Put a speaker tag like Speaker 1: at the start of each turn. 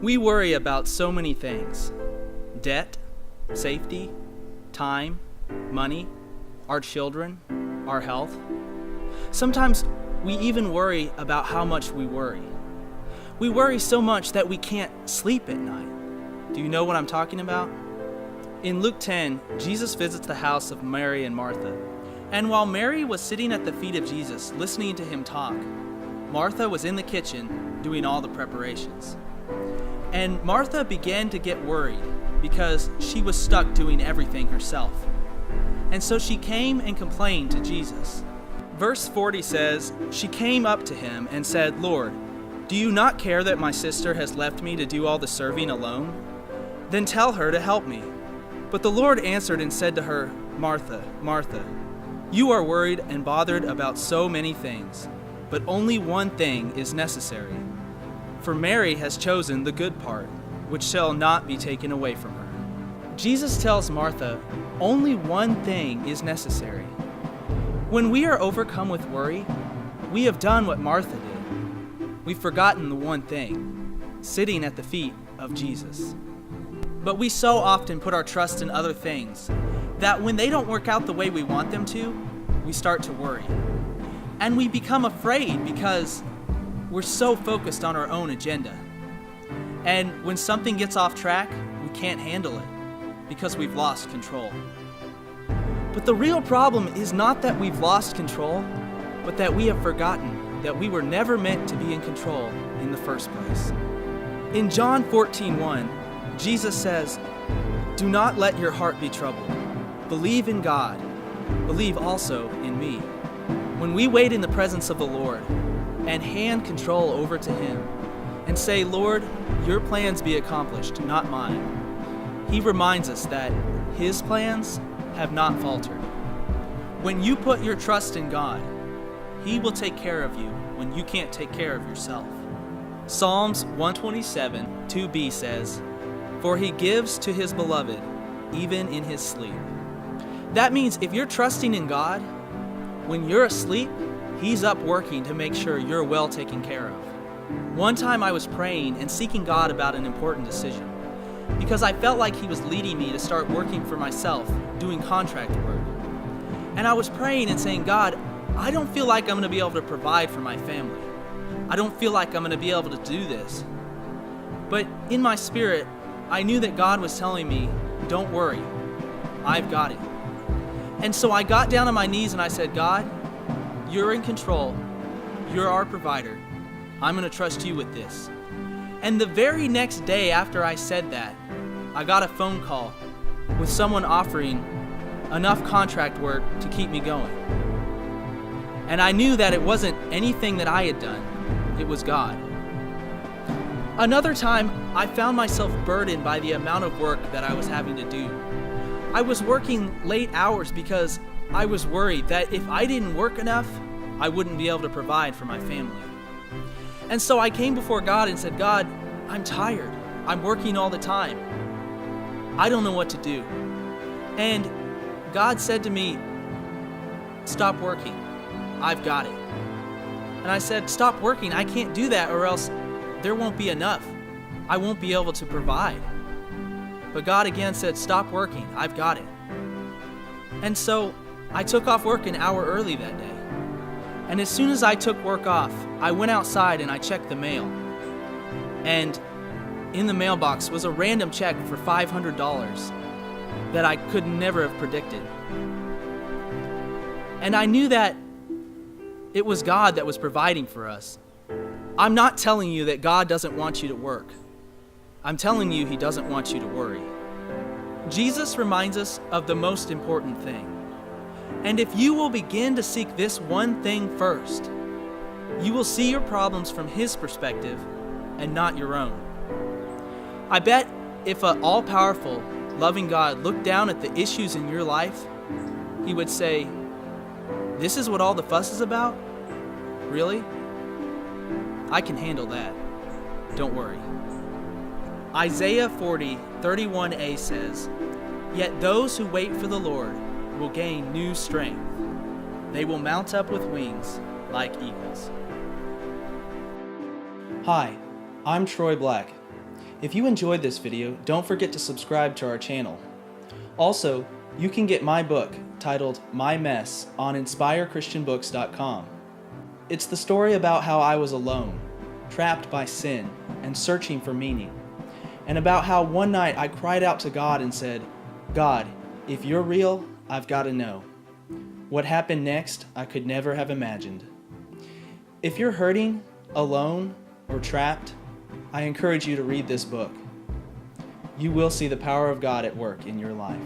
Speaker 1: We worry about so many things: debt, safety, time, money, our children, our health. Sometimes we even worry about how much we worry. We worry so much that we can't sleep at night. Do you know what I'm talking about? In Luke 10, Jesus visits the house of Mary and Martha. And while Mary was sitting at the feet of Jesus, listening to him talk, Martha was in the kitchen doing all the preparations. And Martha began to get worried because she was stuck doing everything herself. And so she came and complained to Jesus. Verse 40 says, "She came up to him and said, 'Lord, do you not care that my sister has left me to do all the serving alone? Then tell her to help me.' But the Lord answered and said to her, 'Martha, Martha, you are worried and bothered about so many things, but only one thing is necessary. For Mary has chosen the good part, which shall not be taken away from her.'" Jesus tells Martha, only one thing is necessary. When we are overcome with worry, we have done what Martha did. We've forgotten the one thing, sitting at the feet of Jesus. But we so often put our trust in other things that when they don't work out the way we want them to, we start to worry. And we become afraid because we're so focused on our own agenda. And when something gets off track, we can't handle it because we've lost control. But the real problem is not that we've lost control, but that we have forgotten that we were never meant to be in control in the first place. In John 14:1, Jesus says, "Do not let your heart be troubled. Believe in God. Believe also in me." When we wait in the presence of the Lord and hand control over to Him and say, "Lord, your plans be accomplished, not mine," He reminds us that His plans have not faltered. When you put your trust in God, He will take care of you when you can't take care of yourself. Psalms 127, 2b says, "For He gives to His beloved, even in his sleep." That means if you're trusting in God, when you're asleep, He's up working to make sure you're well taken care of. One time I was praying and seeking God about an important decision because I felt like He was leading me to start working for myself, doing contract work. And I was praying and saying, "God, I don't feel like I'm going to be able to provide for my family. I don't feel like I'm going to be able to do this." But in my spirit, I knew that God was telling me, "Don't worry, I've got it." And so I got down on my knees and I said, "God, you're in control. You're our provider. I'm going to trust you with this." And the very next day after I said that, I got a phone call with someone offering enough contract work to keep me going. And I knew that it wasn't anything that I had done. It was God. Another time, I found myself burdened by the amount of work that I was having to do. I was working late hours because I was worried that if I didn't work enough, I wouldn't be able to provide for my family. And so I came before God and said, "God, I'm tired. I'm working all the time. I don't know what to do." And God said to me, "Stop working. I've got it." And I said, "Stop working. I can't do that or else there won't be enough. I won't be able to provide." But God again said, "Stop working. I've got it." And so I took off work an hour early that day. And as soon as I took work off, I went outside and I checked the mail. And in the mailbox was a random check for $500 that I could never have predicted. And I knew that it was God that was providing for us. I'm not telling you that God doesn't want you to work. I'm telling you He doesn't want you to worry. Jesus reminds us of the most important thing. And if you will begin to seek this one thing first, you will see your problems from His perspective and not your own. I bet if an all-powerful, loving God looked down at the issues in your life, He would say, "This is what all the fuss is about? Really? I can handle that. Don't worry." Isaiah 40:31a says, "Yet those who wait for the Lord will gain new strength. They will mount up with wings like eagles." Hi, I'm Troy Black. If you enjoyed this video, don't forget to subscribe to our channel. Also, you can get my book titled My Mess on InspireChristianBooks.com. It's the story about how I was alone, trapped by sin, and searching for meaning, and about how one night I cried out to God and said, "God, if you're real, I've got to know." What happened next, I could never have imagined. If you're hurting, alone, or trapped, I encourage you to read this book. You will see the power of God at work in your life.